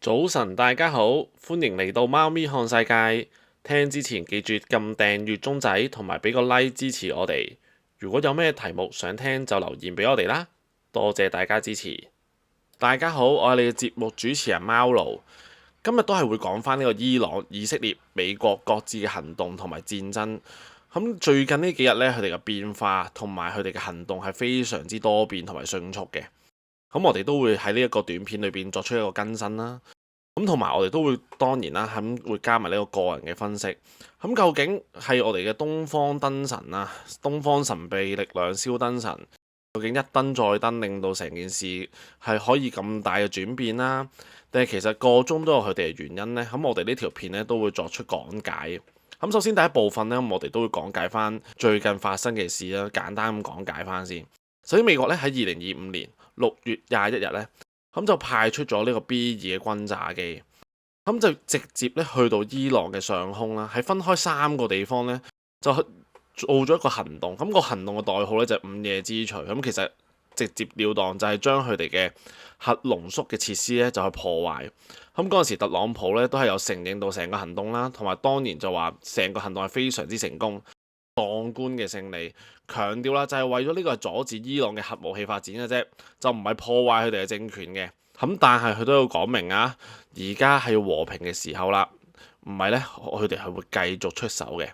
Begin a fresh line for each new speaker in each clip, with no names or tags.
早晨，大家好，歡迎嚟到貓咪看世界。聽之前記住撳訂閱鐘仔同埋俾個 like 支持我哋。如果有咩題目想聽就留言俾我哋啦，多謝大家支持。大家好，我係你嘅節目主持人貓奴，今日都係會講翻呢個伊朗、以色列、美國各自嘅行動同埋戰爭。最近呢幾日呢，佢哋嘅變化同埋佢哋嘅行動係非常之多變同埋迅速嘅。我哋都會喺呢一個短片裏邊作出一個更新啦。同埋我哋都會當然啦，會加埋呢個人嘅分析。究竟係我哋嘅東方燈神啊，東方神秘力量燒燈神，究竟一燈再燈，令到成件事係可以咁大嘅轉變啦？定係其實個中都有佢哋嘅原因呢？我哋呢條片呢都會作出講解。首先第一部分呢，我哋都會講解翻最近發生嘅事啦，簡單咁講解翻先。首先美國咧喺2025年6月21日咧，就派出咗呢個 B2嘅轟炸機，就直接咧去到伊朗嘅上空啦，係分開3個地方咧，就做咗一個行動。個行動嘅代號咧就係午夜之錘。其實直接了當就係將佢哋嘅核濃縮嘅設施咧就去破壞。嗰陣時特朗普咧都係有承認到成個行動啦，同埋當年就話成個行動係非常之成功。壯觀嘅勝利，強調啦就係為咗呢個係阻止伊朗嘅核武器發展嘅啫，就唔係破壞佢哋嘅政權嘅。但係佢都要講明啊，而家係要和平嘅時候啦，唔係呢，佢哋係會繼續出手嘅。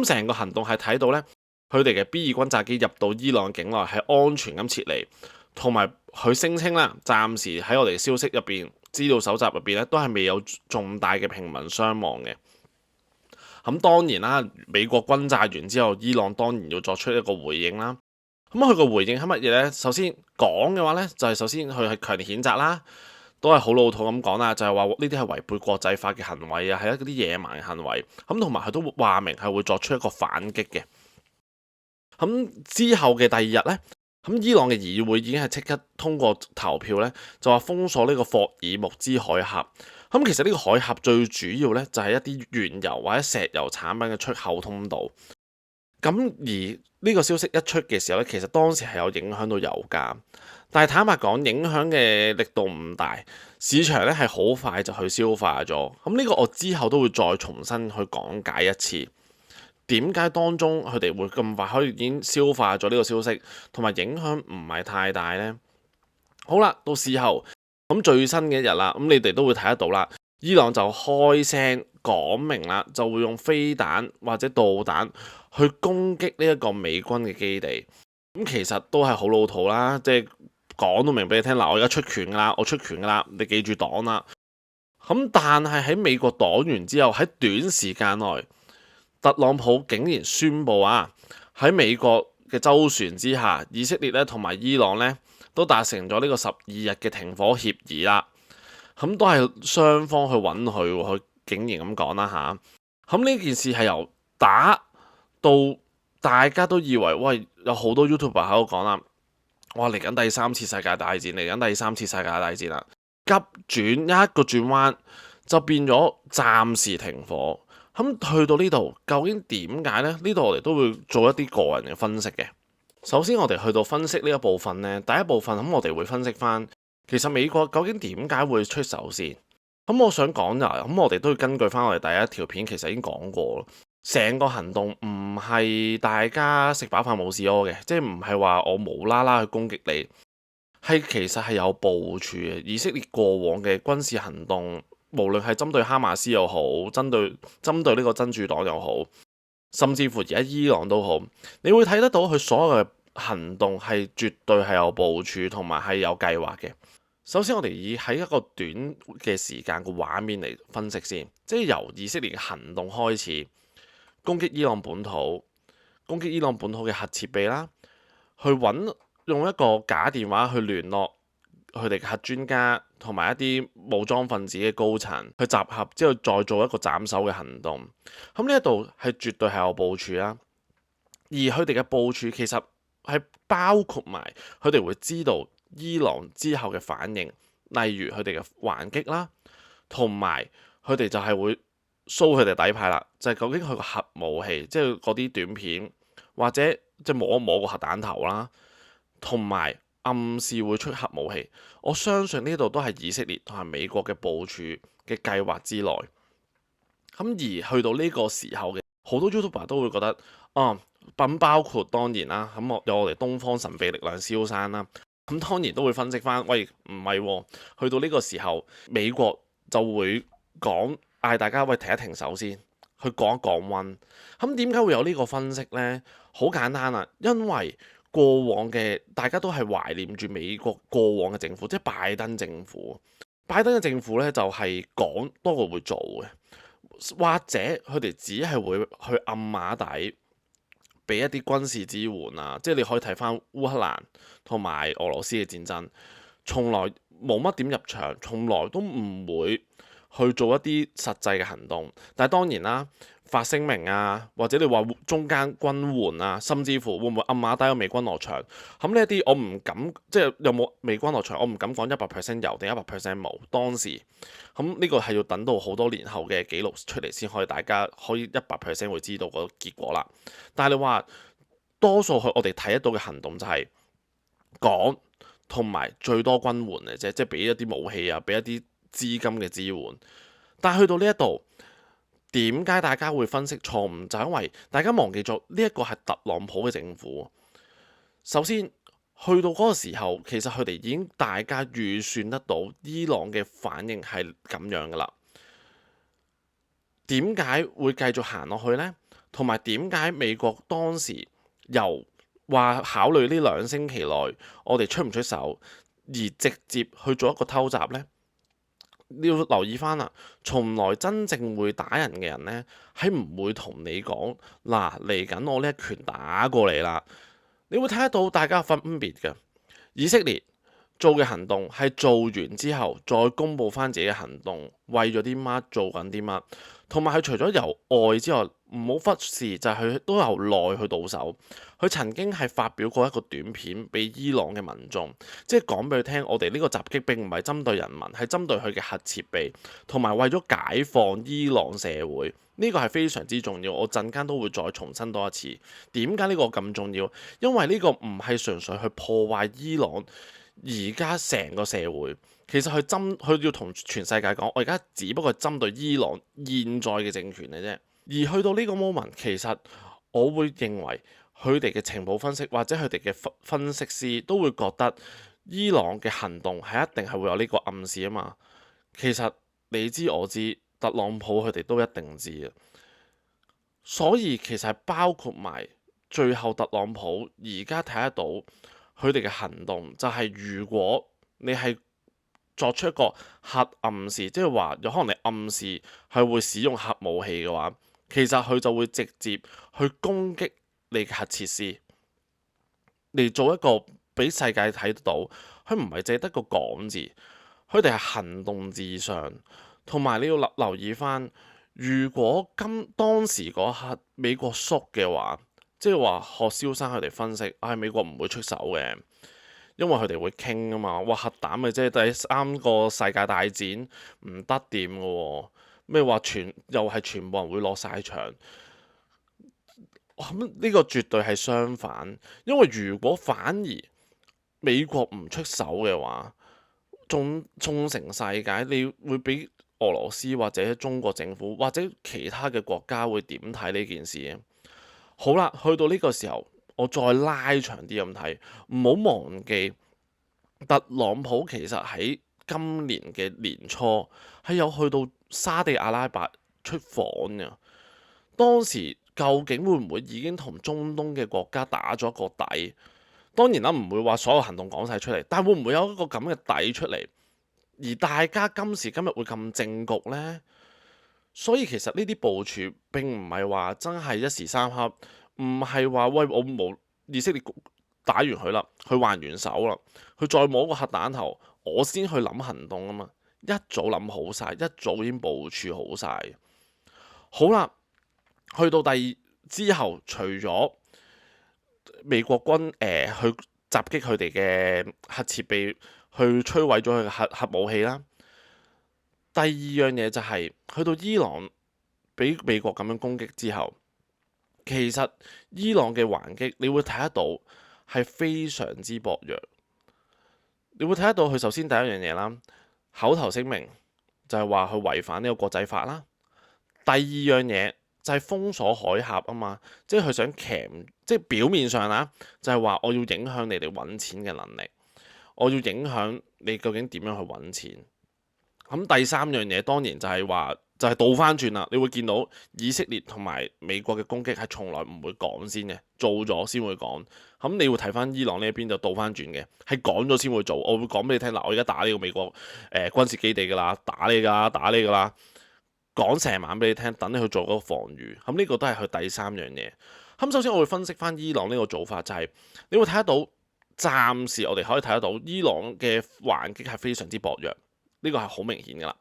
成個行動係睇到呢，佢哋嘅 B2轟炸機入到伊朗境內係安全咁撤離，同埋佢聲稱啦，暫時喺我哋嘅消息入邊、資料搜集入邊咧，都係未有重大嘅平民傷亡嘅。當然啦，美國轟炸完之後，伊朗當然要作出一個回應啦。佢個回應係乜嘢呢？首先講嘅話呢，就係首先佢係強烈譴責啦，都係好老土咁講啦，就係話呢啲係違背國際法嘅行為啊，係一啲野蠻嘅行為。同埋佢都話明係會作出一個反擊嘅。之後嘅第二日呢，伊朗嘅議會已經係即刻通過投票呢，就話封鎖呢個霍爾木茲海峽。其實呢個海峽最主要呢，就係一啲原油或者石油產品嘅出口通道。而呢個消息一出嘅時候呢，其實當時係有影響到油價，但係坦白講，影響嘅力度唔大，市場呢係好快就去消化咗。呢個我之後都會再重新去講解一次，點解當中佢哋會咁快可以已經消化咗呢個消息，同埋影響唔係太大呢？好啦，到時候。最新嘅一日啦，你哋都會睇得到啦。伊朗就開聲講明啦，就會用飛彈或者導彈去攻擊呢一個美軍嘅基地。其實都係好老土啦，即係講到明俾你聽嗱，我而家出拳噶啦，我出拳噶啦，你記住擋啦。但係喺美國擋完之後，喺短時間內，特朗普竟然宣布啊，喺美國嘅周旋之下，以色列咧同埋伊朗咧，都達成咗呢個12日嘅停火協議啦，都係雙方去允許，佢竟然咁講啦嚇。呢件事係由打到大家都以為，喂，有好多 YouTuber 喺度講啦，哇，嚟緊第3次世界大戰，嚟緊第3次世界大戰啦，急轉一個轉彎就變咗暫時停火。去到呢度究竟點解呢？呢度我哋都會做一啲個人嘅分析嘅。首先我哋去到分析呢一部分呢，第一部分我哋會分析翻，其實美國究竟點解會出手先？我想講就我哋都要根據翻我哋第一條片，其實已經講過，成個行動唔係大家食飽飯冇事屙嘅，即係唔係話我無啦啦去攻擊你，係其實係有部署嘅。以色列過往嘅軍事行動，無論係針對哈馬斯又好，針對呢個真主黨又好，甚至乎而家伊朗都好，你會睇得到佢所有嘅行動係絕對係有部署同埋係有計劃嘅。首先，我哋以喺一個短嘅時間個畫面嚟分析先，即係由以色列嘅行動開始，攻擊伊朗本土，攻擊伊朗本土嘅核設備啦，去用一個假電話去聯絡佢哋嘅核專家同埋一啲武裝分子嘅高層去集合之後，再做一個斬首嘅行動。呢一度係絕對係有部署啦，而佢哋嘅部署其實係包括埋佢哋會知道伊朗之後嘅反應，例如佢哋嘅還擊啦，同埋佢哋就係會 show 佢哋底牌啦，就係究竟佢個核武器，即係嗰啲短片或者即係摸一摸個核彈頭啦，同埋暗示會出核武器。我相信呢度都係以色列同埋美國嘅部署嘅計劃之內。咁而去到呢個時候嘅好多 YouTuber 都會覺得啊，咁包括當然啦，咁有我哋東方神秘力量蕭生啦，咁當然都會分析翻，喂唔係喎，去到呢個時候美國就會嗌大家喂停一停手先，去降一降溫。咁點解會有呢個分析呢？好簡單啊，因為過往嘅大家都係懷念住美國過往嘅政府，即係拜登政府。拜登嘅政府呢，就係講多過會做嘅。或者佢哋只係會去暗碼底俾一啲軍事支援啊，即係你可以睇翻烏克蘭同埋俄羅斯嘅戰爭，從來冇乜點入場，從來都唔會去做一啲實際嘅行動。但係當然啦，發聲明啊，或者你話中間軍援啊，甚至乎會唔會暗碼底有美軍落場？咁呢一啲我唔敢，即係有冇美軍落場，我唔敢講100%有定100%冇。當時咁呢個係要等到好多年後嘅記錄出嚟先可以，大家可以100%會知道個結果啦。但係你話多數我哋睇得到嘅行動就係講同埋最多軍援嘅啫，即係俾一啲武器啊，俾一啲資金嘅支援。但係去到呢一度，點解大家會分析錯誤？就係因為大家忘記咗呢一個係特朗普嘅政府。首先去到嗰個時候，其實佢哋已經大家預算得到伊朗嘅反應係咁樣噶啦。點解會繼續行落去呢？同埋點解美國當時由話考慮呢2星期內我哋出唔出手，而直接去做一個偷襲呢？你要留意翻啦，從來真正會打人嘅人呢，係唔會同你講嗱，嚟緊我呢一拳打過嚟啦。你會睇得到大家分別嘅。以色列做嘅行動係做完之後再公佈翻自己嘅行動，為咗啲乜做緊啲乜，同埋佢除咗由外之外，唔好忽視就係佢都由內去到手。佢曾經係發表過一個短片俾伊朗嘅民眾，即係講俾佢聽，我哋呢個襲擊並唔係針對人民，係針對佢嘅核設備，同埋為咗解放伊朗社會。呢個係非常之重要，我陣間都會再重申多一次。點解呢個咁重要？因為呢個唔係純粹去破壞伊朗而家成個社會，其實佢要同全世界講，我而家只不過係針對伊朗現在嘅政權嘅啫。而去到呢個 moment，其實我會認為佢哋嘅情報分析或者佢哋嘅分析師都會覺得伊朗嘅行動係一定係會有呢個暗示啊嘛。其實你知我知，特朗普佢哋都一定知啊。所以其實係包括埋最後特朗普而家睇得到佢哋嘅行動，就係如果你係作出一個核暗示，即係話有可能你暗示係會使用核武器嘅話，其實佢就會直接去攻擊你嘅核設施，嚟做一個俾世界睇得到。佢唔係淨係得個講字，佢哋係行動至上。同埋你要留意翻，如果當時嗰刻美國縮嘅話，即係話學蕭生佢哋分析，美國唔會出手嘅，因為佢哋會傾啊嘛。哇，核彈咪即係第3個世界大戰唔得掂嘅喎。咩話又係全部人會落晒場？呢個絕對係相反，因為如果反而美國唔出手嘅話，縱成世界，你會俾俄羅斯或者中國政府或者其他嘅國家會點睇呢件事？好啦，去到呢個時候，我再拉長啲咁睇，唔好忘記特朗普其實喺今年嘅年初係有去到沙地阿拉伯出訪嘅。當時究竟會唔會已經同中東嘅國家打咗個底？當然啦，唔會話所有行動講晒出嚟，但係會唔會有一個咁嘅底出嚟？而大家今時今日會咁正局呢？所以其實呢啲部署並唔係話真係一時三刻，唔係話喂我冇以色列打完佢啦，佢還完手啦，佢再摸個核彈頭，我先去諗行動啊嘛。一早諗好晒，一早已經部署好晒。好啦，去到之後，除咗美國軍去襲擊佢哋嘅核設備，去摧毀咗佢嘅核武器啦。第二樣嘢就係去到伊朗俾美國咁樣攻擊之後，其實伊朗嘅還擊你會睇得到係非常之薄弱。你會睇得到佢首先第一樣嘢啦，口頭聲明就係話佢違反呢個國際法啦。第二樣嘢就係封鎖海峽啊嘛，即係佢想鉗，即係表面上啦，就係話我要影響你哋揾錢嘅能力，我要影響你究竟點樣去揾錢。咁第三樣嘢當然就係話，就係倒翻轉啦。你會見到以色列同埋美國嘅攻擊係從來唔會講先嘅，做咗先會講。咁你會睇翻伊朗呢一邊就倒翻轉嘅，係講咗先會做。我會講俾你聽嗱，我而家打呢個美國軍事基地㗎啦，打你㗎，打你㗎啦，講成晚俾你聽，等你去做嗰個防禦。咁呢個都係佢第三樣嘢。咁首先我會分析翻伊朗呢個做法，就係你會睇得到，暫時我哋可以睇得到伊朗嘅還擊係非常之薄弱。呢個係好明顯㗎啦。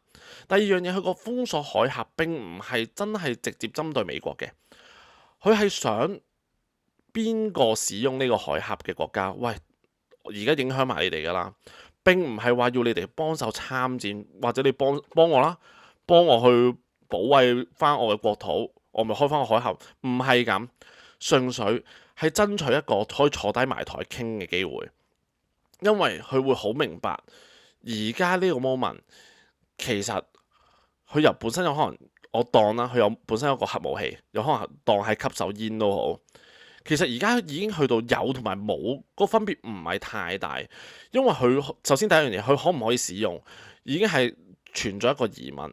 第二樣嘢，佢個封鎖海峽並唔係真係直接針對美國嘅，佢係想邊個使用呢個海峽嘅國家，喂，而家影響埋你哋㗎啦。並唔係話要你哋幫手參戰，或者你幫我啦，幫我去保衞翻我嘅國土，我咪開翻個海峽。唔係咁，純粹係爭取一個可以坐低埋台傾嘅機會，因為佢會好明白。而家呢個 moment 其實佢由本身有可能，我當啦，佢有本身有個核武器，有可能當係吸手煙都好。其實而家已經去到有同埋冇個分別唔係太大，因為佢首先第一樣嘢，佢可唔可以使用已經係存在一個疑問。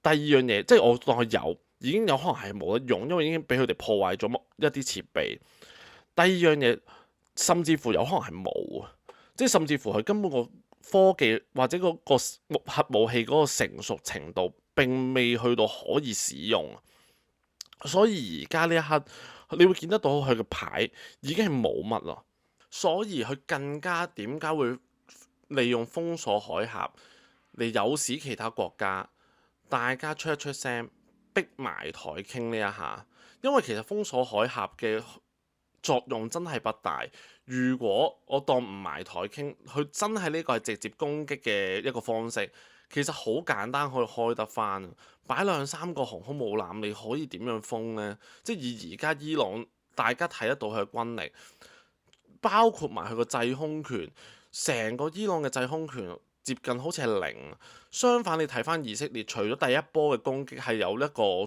第二樣嘢，即係我當佢有，已經有可能係冇得用，因為已經俾佢哋破壞咗一啲設備。第二樣嘢，甚至乎有可能係冇啊，即係甚至乎佢根本個科技或者嗰個核武器嗰個成熟程度並未去到可以使用，所以而家呢一刻你會見得到佢嘅牌已經係冇乜咯，所以佢更加點解會利用封鎖海峽嚟誘使其他國家大家出一出聲，逼埋台傾呢一下，因為其實封鎖海峽嘅作用真係不大。如果我當唔埋台傾，佢真係呢個係直接攻擊嘅一個方式，其實好簡單可以開得翻。擺兩三個航空母艦，你可以點樣封呢？即係以而家伊朗大家睇得到佢嘅軍力，包括埋佢個制空權，成個伊朗嘅制空權接近好似係零。相反，你睇翻以色列，除咗第一波嘅攻擊係有一個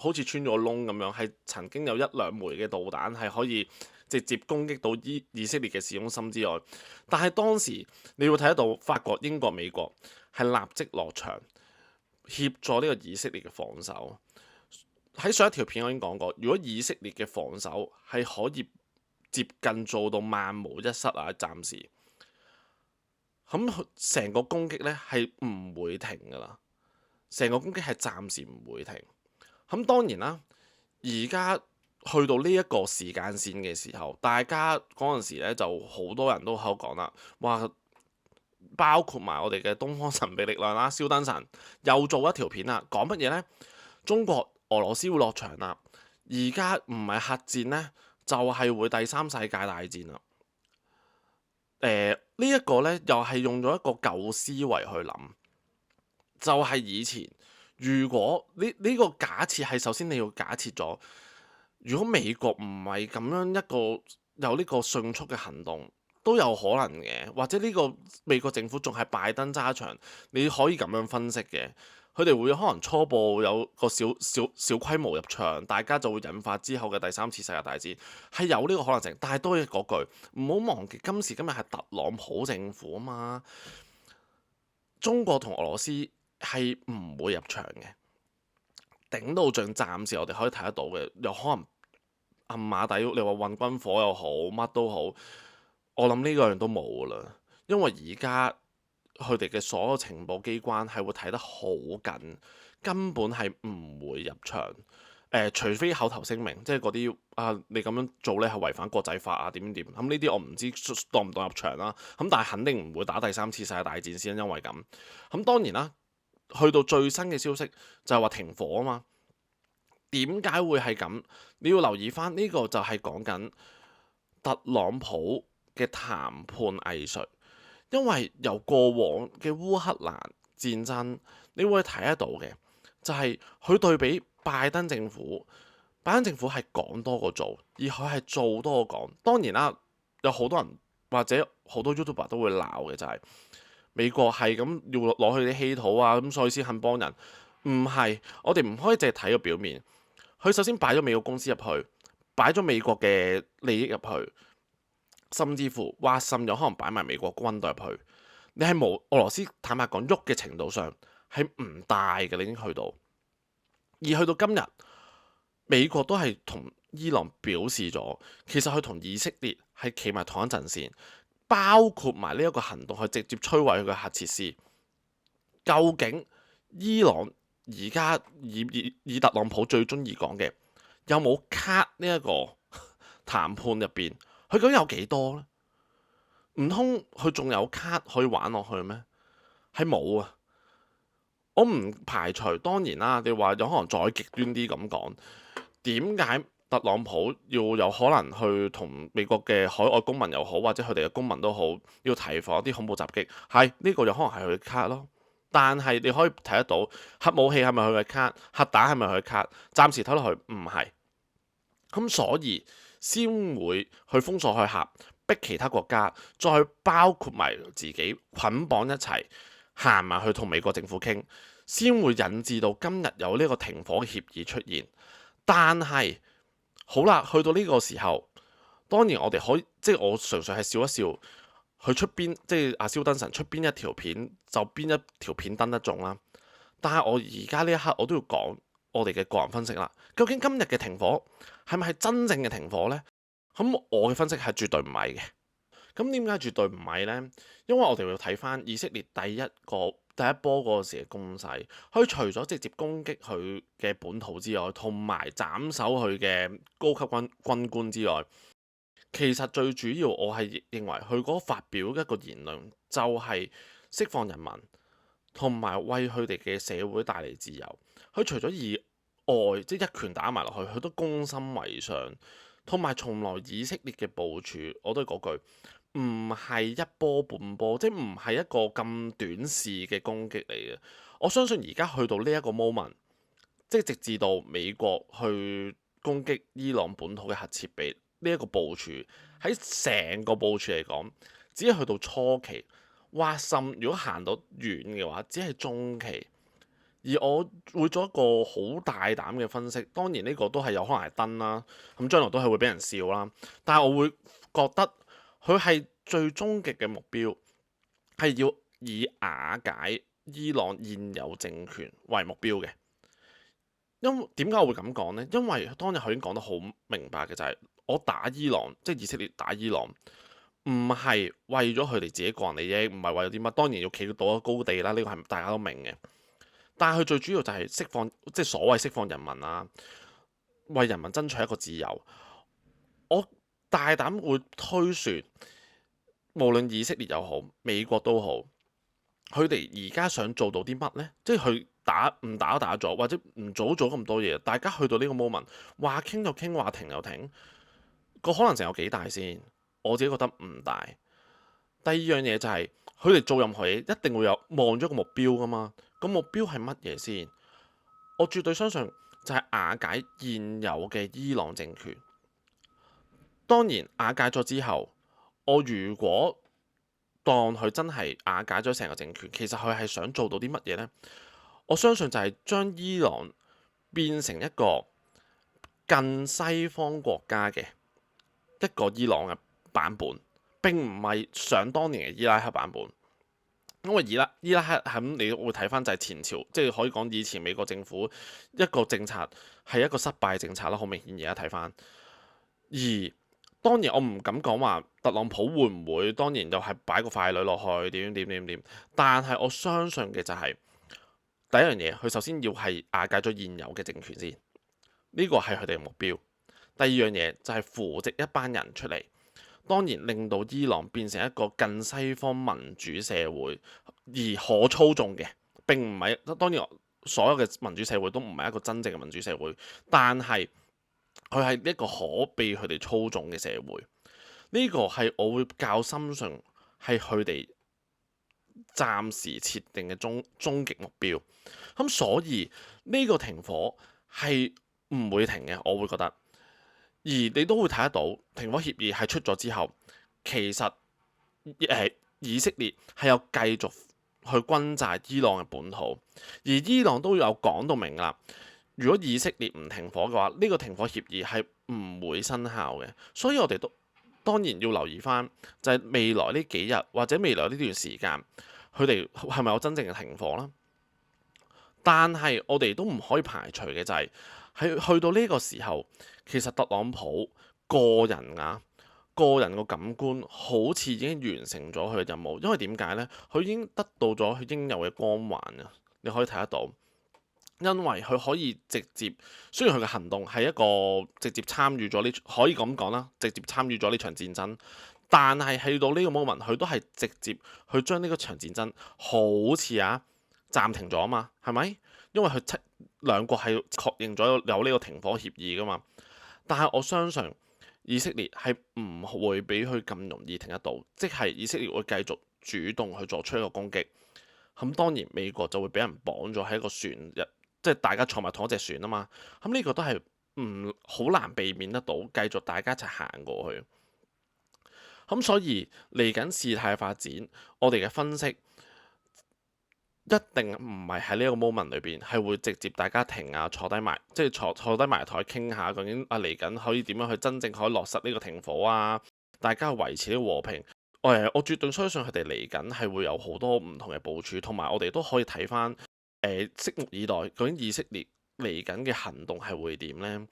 好似穿咗窿咁樣，係曾經有一兩枚嘅導彈係可以直接攻擊到以色列嘅市中心之外，但係當時你會睇得到法國、英國、美國係立即落場協助呢個以色列嘅防守。喺上一條片我已經講過，如果以色列嘅防守係可以接近做到萬無一失啊，暫時咁成個攻擊呢係唔會停㗎啦，成個攻擊係暫時唔會停。咁當然啦，而家去到呢一個時間線嘅時候，大家嗰陣時咧就好多人都喺度講啦，話包括埋我哋嘅東方神秘力量啦，燒燈神又做一條片啦，講乜嘢呢？中國、俄羅斯會落場啦，而家唔係核戰呢，就係會第三世界大戰啦。呢一個呢，又係用咗一個舊思維去諗，就係以前如果呢個假設係首先你要假設咗，如果美國唔係咁樣一個有呢個迅速嘅行動，都有可能嘅，或者呢個美國政府仲係拜登揸場，你可以咁樣分析嘅。佢哋會可能初步有個小規模入場，大家就會引發之後嘅第三次世界大戰，係有呢個可能性。但係都係嗰句，唔好忘記今時今日係特朗普政府啊嘛，中國同俄羅斯係唔會入場嘅，頂到盡暫時我哋可以睇得到嘅，有可能暗馬底你話運軍火又好，乜都好，我諗呢個樣都冇啦，因為而家佢哋嘅所有情報機關係會睇得好緊，根本係唔會入場。除非口頭聲明，即係嗰啲啊，你咁樣做咧係違反國際法啊，點點點。咁呢啲我唔知當唔當入場啦。咁但係肯定唔會打第三次世界大戰先，因為咁。咁當然啦，去到最新嘅消息就係話停火啊嘛。點解會係咁？你要留意翻呢個就係講緊特朗普嘅談判藝術。因為由過往嘅烏克蘭戰爭，你會睇得到嘅就係佢對比拜登政府，拜登政府係講多過做，而佢係做多過講。當然啦，有好多人或者好多 YouTuber 都會鬧嘅就係、美國係咁要攞佢啲稀土啊，咁所以先肯幫人。唔係，我哋唔可以淨係睇個表面。佢首先擺咗美國公司入去，擺咗美國嘅利益入去，甚至乎挖滲有可能擺埋美國軍隊入去。你係冇俄羅斯坦白講喐嘅程度上係唔大嘅，你已經去到。而去到今日，美國都係同伊朗表示咗，其實佢同以色列係企埋同一陣線，包括埋呢一個行動去直接摧毀佢嘅核設施。究竟伊朗而家以特朗普最中意講嘅，有冇卡呢一個談判入邊？佢究竟有幾多呢？唔通佢仲有卡可以玩落去咩？係冇啊！我唔排除，當然啦，你話有可能再極端啲咁講，點解特朗普要有可能去同美國嘅海外公民又好，或者佢哋嘅公民都好，要提防一啲恐怖襲擊？係呢個有可能係佢嘅卡咯。但係你可以睇得到核武器係咪佢嘅卡，核彈係咪佢嘅卡？暫時睇落去唔係，咁所以先會去封鎖海峽，逼其他國家，再包括埋自己捆綁一齊行埋去同美國政府傾，先會引致到今日有呢個停火嘅協議出現。但係好啦，去到呢個時候，當然我哋可以即係我純粹係笑一笑。佢出邊即係阿蕭登神出邊一條片就邊一條片登得中啦。但係我而家呢一刻我都要講我哋嘅個人分析啦。究竟今日嘅停火係咪係真正嘅停火呢？咁我嘅分析係絕對唔係嘅。咁點解絕對唔係呢？因為我哋要睇翻以色列第一波嗰個時嘅攻勢，佢除咗直接攻擊佢嘅本土之外，同埋斬首佢嘅高級軍官之外。其實最主要，我係認為佢嗰發表一個言論，就係釋放人民，同埋為佢哋嘅社會帶嚟自由。佢除咗以外，即係一拳打埋落去，佢都攻心為上。同埋從來以色列嘅部署，我都係嗰句，唔係一波半波，即係唔係一個咁短視嘅攻擊嚟嘅。我相信而家去到呢一個 moment，即係直至到美國去攻擊伊朗本土嘅核設備。呢一個部署喺成個部署嚟講，只係去到初期，挖滲如果行到遠嘅話，只係中期。而我會做一個好大膽嘅分析，當然呢個都係有可能係燈啦，咁將來都係會俾人笑啦。但係我會覺得佢係最終極嘅目標係要以瓦解伊朗現有政權為目標嘅。因點解我會咁講呢？因為當日佢已經講得好明白嘅就係。我打伊朗，即係以色列打伊朗，唔係為咗佢哋自己個人利益，唔係為咗啲乜。當然要企到一個高地啦，呢個係大家都明嘅。但係佢最主要就係釋放，即係所謂釋放人民啊，為人民爭取一個自由。我大膽會推算，無論以色列又好，美國都好，佢哋而家想做到啲乜呢？即係佢唔打都打咗，或者唔早做咁多嘢。大家去到呢個 moment，話傾就傾，話停就停。個可能性有幾大先？我自己覺得唔大。第二樣嘢就係佢哋做任何嘢一定會有望咗個目標噶嘛。個目標係乜嘢先？我絕對相信就係瓦解現有嘅伊朗政權。當然瓦解咗之後，我如果當佢真係瓦解咗成個政權，其實佢係想做到啲乜嘢呢？我相信就係將伊朗變成一個近西方國家嘅一個伊朗嘅版本，並唔係想當年嘅伊拉克版本，因為伊拉克咁你會睇翻就係前朝，即係可以講以前美國政府一個政策係一個失敗政策啦，好明顯而家睇翻。而當然我唔敢講話特朗普會唔會當然又係擺個傀儡落去點，但係我相信嘅就係第一樣嘢，佢首先要係瓦解咗現有嘅政權先，呢個係佢哋嘅目標。第二樣嘢就係扶植一班人出嚟，當然令到伊朗變成一個近西方民主社會，而可操縱嘅。並唔係當然所有嘅民主社會都唔係一個真正嘅民主社會，但係佢係一個可被佢哋操縱嘅社會。呢個係我會較深信係佢哋暫時設定嘅終極目標。咁所以呢個停火係唔會停嘅，我會覺得。而你都會睇得到停火協議係出咗之後，其實以色列係有繼續去轟炸伊朗嘅本土，而伊朗都有講到明啦。如果以色列唔停火嘅話，呢個停火協議係唔會生效嘅。所以我哋都當然要留意翻，就係未來呢幾日或者未來呢段時間，佢哋係咪有真正嘅停火啦？但係我哋都唔可以排除嘅就係去到呢個時候，其實特朗普個人個感官好似已經完成咗佢嘅任務，因為點解呢？佢已經得到咗佢應有嘅光環啊！你可以睇得到。因為佢可以直接，雖然佢嘅行動係一個直接參與咗呢，可以咁講啦，直接參與咗呢場戰爭，但係去到呢個 moment，佢都係直接去將呢個場戰爭好似暫停咗啊嘛，係咪？因為佢兩國係確認咗有呢個停火協議噶嘛，但係我相信以色列係唔會俾佢咁容易停得到，即係以色列會繼續主動去作出一個攻擊。咁當然美國就會俾人綁咗喺一個船入。即係大家坐埋同一隻船啊嘛，咁呢個都係唔好難避免得到，繼續大家一齊行過去。咁所以嚟緊事態發展，我哋嘅分析一定唔係喺呢個 moment 裏邊，係會直接大家停坐低埋，即係坐低埋台傾下，究竟嚟緊可以點樣去真正可以落實呢個停火啊？大家去維持呢個和平。我絕對相信佢哋嚟緊係會有好多唔同嘅部署，同埋我哋都可以睇翻。拭目以待，究竟以色列嚟緊嘅行動係會點呢？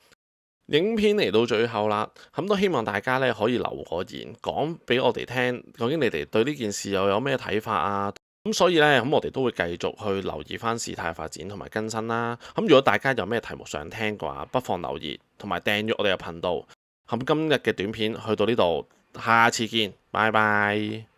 影片嚟到最後啦，咁都希望大家咧可以留個言，講俾我哋聽，究竟你哋對呢件事又有咩睇法啊？咁所以呢，咁我哋都會繼續去留意翻事態發展同埋更新啦。咁如果大家有咩題目想聽嘅話，不妨留言同埋訂閱我哋嘅頻道。咁今日嘅短片去到呢度，下次見，拜拜。